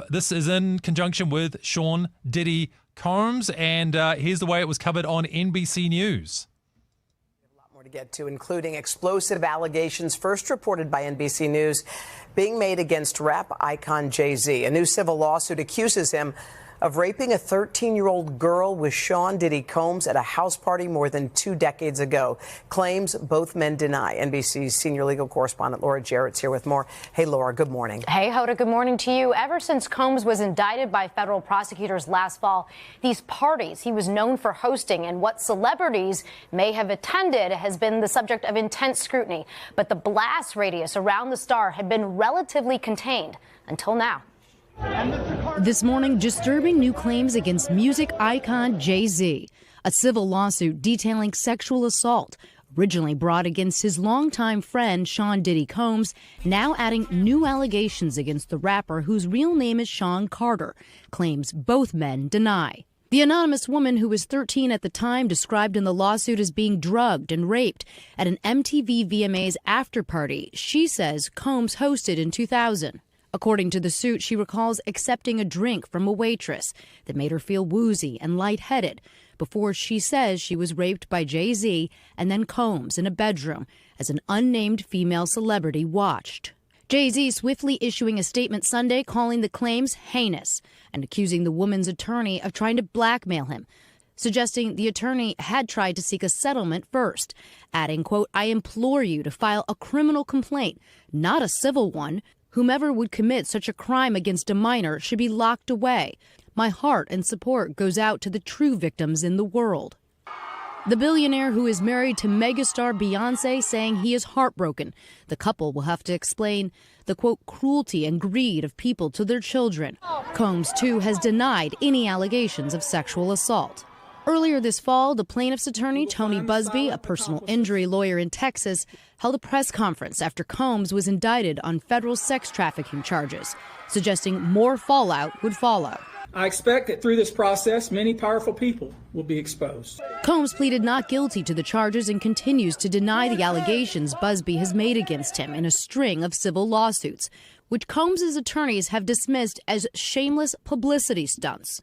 this is in conjunction with Sean Diddy Combs. And here's the way it was covered on NBC News.
To get to, including explosive allegations first reported by NBC News being made against rap icon Jay-Z. A new civil lawsuit accuses him of raping a 13-year-old girl with Sean Diddy Combs at a house party more than 2 decades ago. Claims both men deny. NBC's senior legal correspondent Laura Jarrett's here with more. Hey, Laura, good morning.
Hey, Hoda, good morning to you. Ever since Combs was indicted by federal prosecutors last fall, these parties he was known for hosting and what celebrities may have attended has been the subject of intense scrutiny. But the blast radius around the star had been relatively contained until now.
This morning, disturbing new claims against music icon Jay-Z. A civil lawsuit detailing sexual assault, originally brought against his longtime friend Sean Diddy Combs, now adding new allegations against the rapper whose real name is Sean Carter. Claims both men deny. The anonymous woman, who was 13 at the time, described in the lawsuit as being drugged and raped at an MTV VMAs after party she says Combs hosted in 2000. According to the suit, she recalls accepting a drink from a waitress that made her feel woozy and lightheaded before she says she was raped by Jay-Z and then Combs in a bedroom as an unnamed female celebrity watched. Jay-Z swiftly issuing a statement Sunday calling the claims heinous and accusing the woman's attorney of trying to blackmail him, suggesting the attorney had tried to seek a settlement first, adding, quote, "I implore you to file a criminal complaint, not a civil one. Whomever would commit such a crime against a minor should be locked away. My heart and support goes out to the true victims in the world." The billionaire, who is married to megastar Beyonce, saying he is heartbroken. The couple will have to explain the, quote, cruelty and greed of people to their children. Combs, too, has denied any allegations of sexual assault. Earlier this fall, the plaintiff's attorney, Tony Busby, a personal injury lawyer in Texas, held a press conference after Combs was indicted on federal sex trafficking charges, suggesting more fallout would follow.
I expect that through this process, many powerful people will be exposed.
Combs pleaded not guilty to the charges and continues to deny the allegations Busby has made against him in a string of civil lawsuits, which Combs' attorneys have dismissed as shameless publicity stunts.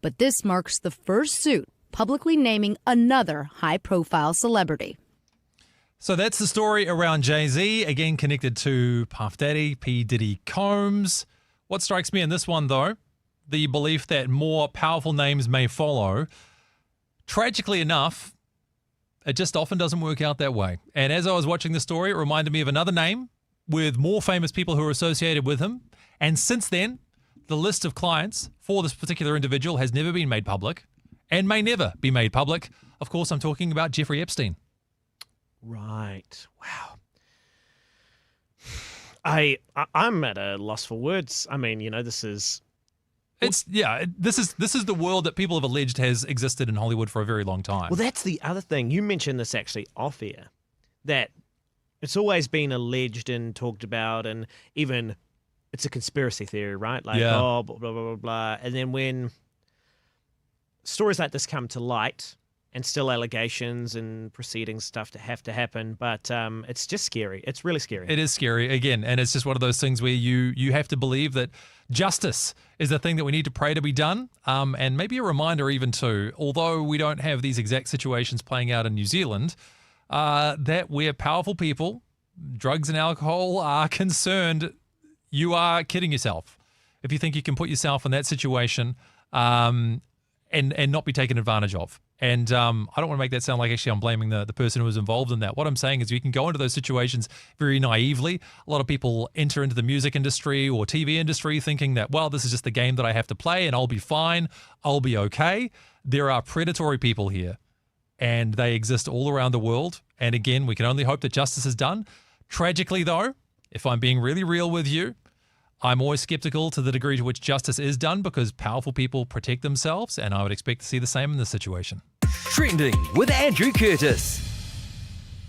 But this marks the first suit publicly naming another high-profile celebrity.
So that's the story around Jay-Z, again connected to Puff Daddy, P. Diddy Combs. What strikes me in this one, though, the belief that more powerful names may follow. Tragically enough, it just often doesn't work out that way. And as I was watching the story, it reminded me of another name with more famous people who are associated with him. And since then, the list of clients for this particular individual has never been made public and may never be made public. Of course, I'm talking about Jeffrey Epstein.
Right. Wow. I'm at a loss for words. I mean, this is...
This is the world that people have alleged has existed in Hollywood for a very long time.
Well, that's the other thing. You mentioned this actually off air, that it's always been alleged and talked about, and even it's a conspiracy theory, right? Like, blah, blah, blah, blah, blah. And then when stories like this come to light, and still allegations and proceedings stuff to have to happen, but it's just scary. It's really scary.
It is scary, again, and it's just one of those things where you have to believe that justice is the thing that we need to pray to be done, and maybe a reminder even too, although we don't have these exact situations playing out in New Zealand, that where powerful people, drugs and alcohol are concerned, you are kidding yourself if you think you can put yourself in that situation and not be taken advantage of. And I don't want to make that sound like actually I'm blaming the person who was involved in that. What I'm saying is you can go into those situations very naively. A lot of people enter into the music industry or TV industry thinking that, well, this is just the game that I have to play and I'll be fine, I'll be okay. There are predatory people here and they exist all around the world. And again, we can only hope that justice is done. Tragically, though, if I'm being really real with you, I'm always skeptical to the degree to which justice is done because powerful people protect themselves, and I would expect to see the same in this situation.
Trending with Andrew Curtis.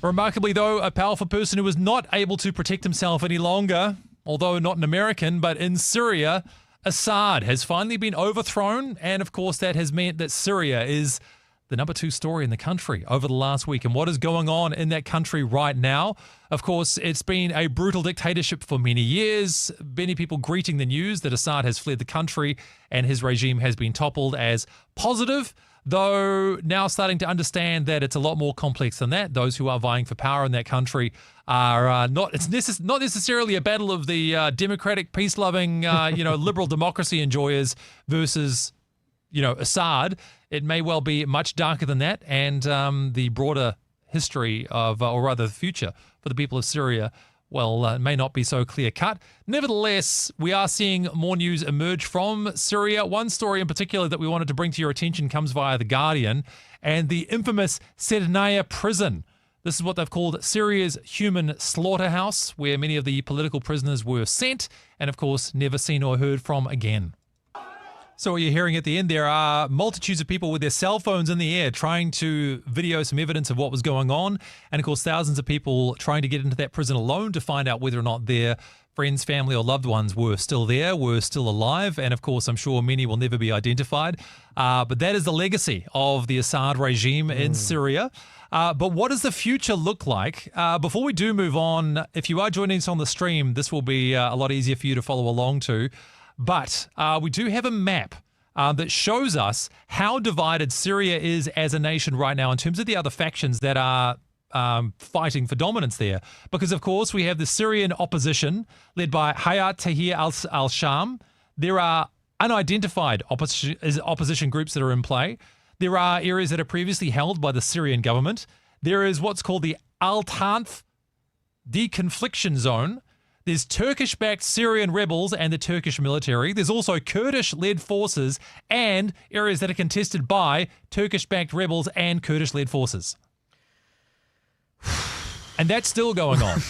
Remarkably, though, a powerful person who was not able to protect himself any longer, although not an American, but in Syria, Assad has finally been overthrown, and of course that has meant that Syria is the number 2 story in the country over the last week. And what is going on in that country right now? Of course, it's been a brutal dictatorship for many years. Many people greeting the news that Assad has fled the country and his regime has been toppled as positive, though now starting to understand that it's a lot more complex than that. Those who are vying for power in that country are not necessarily a battle of the democratic, peace-loving, liberal democracy enjoyers versus Assad, it may well be much darker than that, and the broader history of, or rather the future for the people of Syria, well, may not be so clear-cut. Nevertheless, we are seeing more news emerge from Syria. One story in particular that we wanted to bring to your attention comes via The Guardian, and the infamous Sernaya prison. This is what they've called Syria's human slaughterhouse, where many of the political prisoners were sent and, of course, never seen or heard from again. So what you're hearing at the end, there are multitudes of people with their cell phones in the air trying to video some evidence of what was going on. And of course, thousands of people trying to get into that prison alone to find out whether or not their friends, family or loved ones were still there, were still alive. And of course, I'm sure many will never be identified. But that is the legacy of the Assad regime in Syria. But what does the future look like? Before we do move on, if you are joining us on the stream, this will be a lot easier for you to follow along to. But we do have a map that shows us how divided Syria is as a nation right now in terms of the other factions that are fighting for dominance there. Because, of course, we have the Syrian opposition led by Hayat Tahrir al-Sham. There are unidentified opposition groups that are in play. There are areas that are previously held by the Syrian government. There is what's called the Al-Tanf deconfliction zone. There's Turkish-backed Syrian rebels and the Turkish military. There's also Kurdish-led forces and areas that are contested by Turkish-backed rebels and Kurdish-led forces. And that's still going on.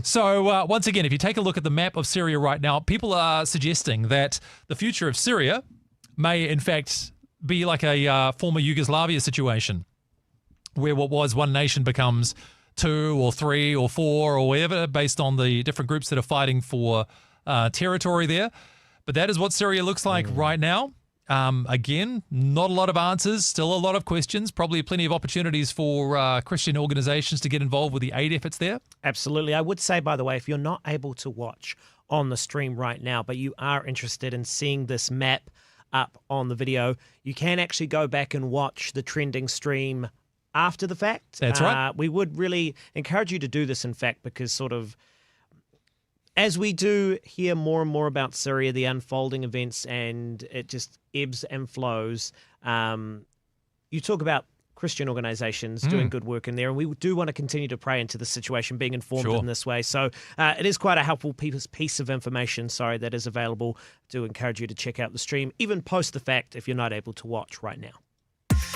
So once again, if you take a look at the map of Syria right now, people are suggesting that the future of Syria may, in fact, be like a former Yugoslavia situation where what was one nation becomes 2 or 3 or 4 or whatever, based on the different groups that are fighting for territory there. But that is what Syria looks like right now. Again, not a lot of answers, still a lot of questions, probably plenty of opportunities for Christian organizations to get involved with the aid efforts there.
Absolutely. I would say, by the way, if you're not able to watch on the stream right now, but you are interested in seeing this map up on the video, you can actually go back and watch the trending stream after the fact.
That's right.
We would really encourage you to do this, in fact, because sort of as we do hear more and more about Syria, the unfolding events, and it just ebbs and flows, you talk about Christian organizations doing good work in there, and we do want to continue to pray into the situation, being informed in this way. So it is quite a helpful piece of information, that is available. Do encourage you to check out the stream, even post the fact if you're not able to watch right now.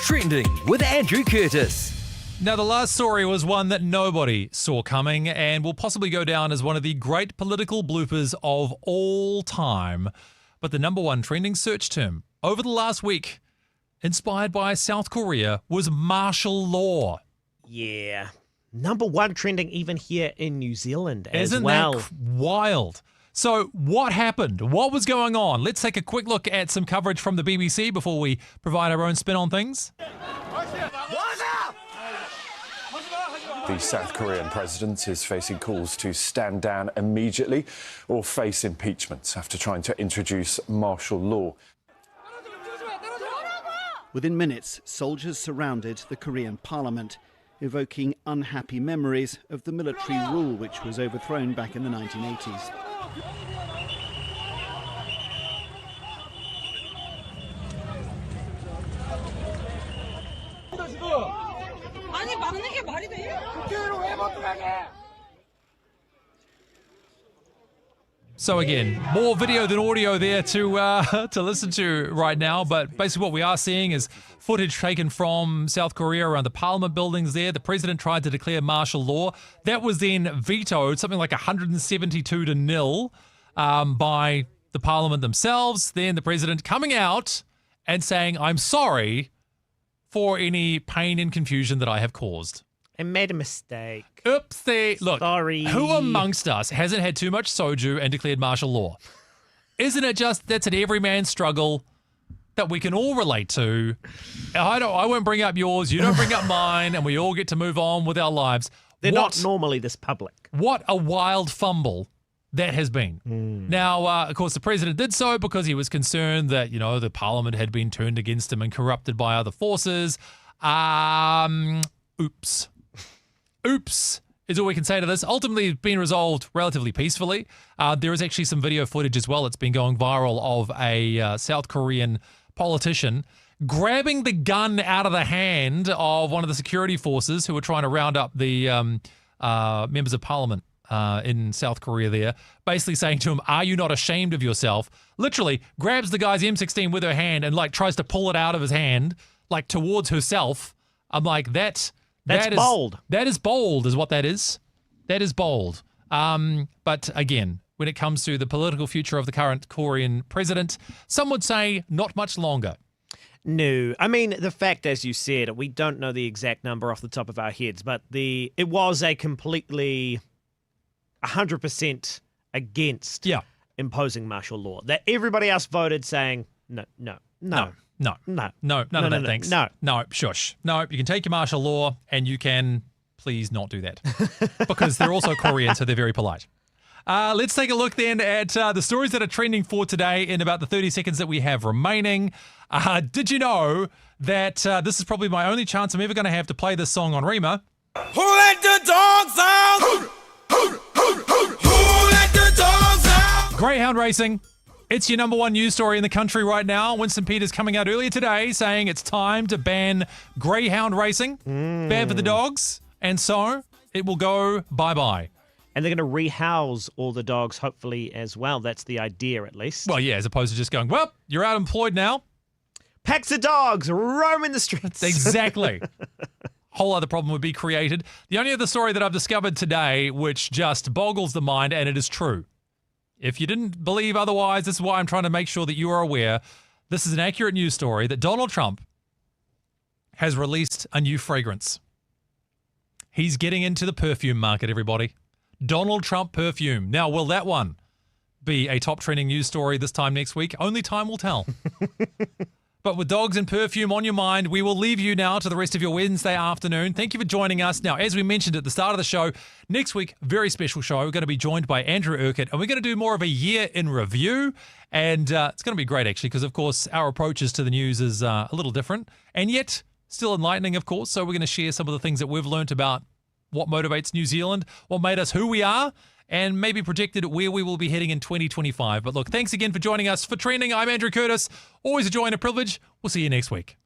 Trending with Andrew Curtis.
Now, the last story was one that nobody saw coming and will possibly go down as one of the great political bloopers of all time. But the number one trending search term over the last week, inspired by South Korea, was martial law.
Yeah. Number one trending even here in New Zealand as well.
Isn't that wild? So what happened? What was going on? Let's take a quick look at some coverage from the BBC before we provide our own spin on things.
The South Korean president is facing calls to stand down immediately or face impeachment after trying to introduce martial law.
Within minutes, soldiers surrounded the Korean parliament, evoking unhappy memories of the military rule which was overthrown back in the 1980s.
So again, more video than audio there to listen to right now. But basically what we are seeing is footage taken from South Korea around the parliament buildings there. The president tried to declare martial law. That was then vetoed, something like 172-0 by the parliament themselves. Then the president coming out and saying, "I'm sorry for any pain and confusion that I have caused.
I made a mistake.
Oopsie. Look,
sorry.
Who amongst us hasn't had too much soju and declared martial law? Isn't it just that's an everyman struggle that we can all relate to? I won't bring up yours, you don't bring up mine, and we all get to move on with our lives.
They're not normally this public.
What a wild fumble that has been. Now, of course, the president did so because he was concerned that, the parliament had been turned against him and corrupted by other forces. Oops. Oops is all we can say to this. Ultimately, it's been resolved relatively peacefully. There is actually some video footage as well. It's been going viral of a South Korean politician grabbing the gun out of the hand of one of the security forces who were trying to round up the members of parliament in South Korea there, basically saying to him, "Are you not ashamed of yourself?" Literally grabs the guy's M16 with her hand and like tries to pull it out of his hand, like towards herself. I'm like, that's
bold.
That is bold, is what that is. That is bold. But again, when it comes to the political future of the current Korean president, some would say not much longer.
No. I mean, the fact, as you said, we don't know the exact number off the top of our heads, but it was a completely 100% against imposing martial law. That everybody else voted saying, no,
thanks. No, shush. No, you can take your martial law and you can please not do that. Because they're also Korean, so they're very polite. Let's take a look then at the stories that are trending for today in about the 30 seconds that we have remaining. Did you know that this is probably my only chance I'm ever going to have to play this song on Rima?
Who let the dogs out? Who let the dogs out?
Greyhound racing. It's your number one news story in the country right now. Winston Peters coming out earlier today saying it's time to ban greyhound racing. Bad for the dogs. And so it will go bye-bye.
And they're going to rehouse all the dogs, hopefully, as well. That's the idea, at least.
Well, yeah, as opposed to just going, well, you're out employed now.
Packs of dogs roaming the streets.
Exactly. Whole other problem would be created. The only other story that I've discovered today, which just boggles the mind, and it is true. If you didn't believe otherwise, this is why I'm trying to make sure that you are aware. This is an accurate news story that Donald Trump has released a new fragrance. He's getting into the perfume market, everybody. Donald Trump perfume. Now, will that one be a top trending news story this time next week? Only time will tell. But with dogs and perfume on your mind, we will leave you now to the rest of your Wednesday afternoon. Thank you for joining us. Now, as we mentioned at the start of the show, next week, very special show. We're going to be joined by Andrew Urquhart, and we're going to do more of a year in review. And it's going to be great, actually, because, of course, our approaches to the news is a little different, and yet still enlightening, of course. So we're going to share some of the things that we've learned about what motivates New Zealand, what made us who we are, and maybe projected where we will be heading in 2025. But look, thanks again for joining us for Trending. I'm Andrew Curtis. Always a joy and a privilege. We'll see you next week.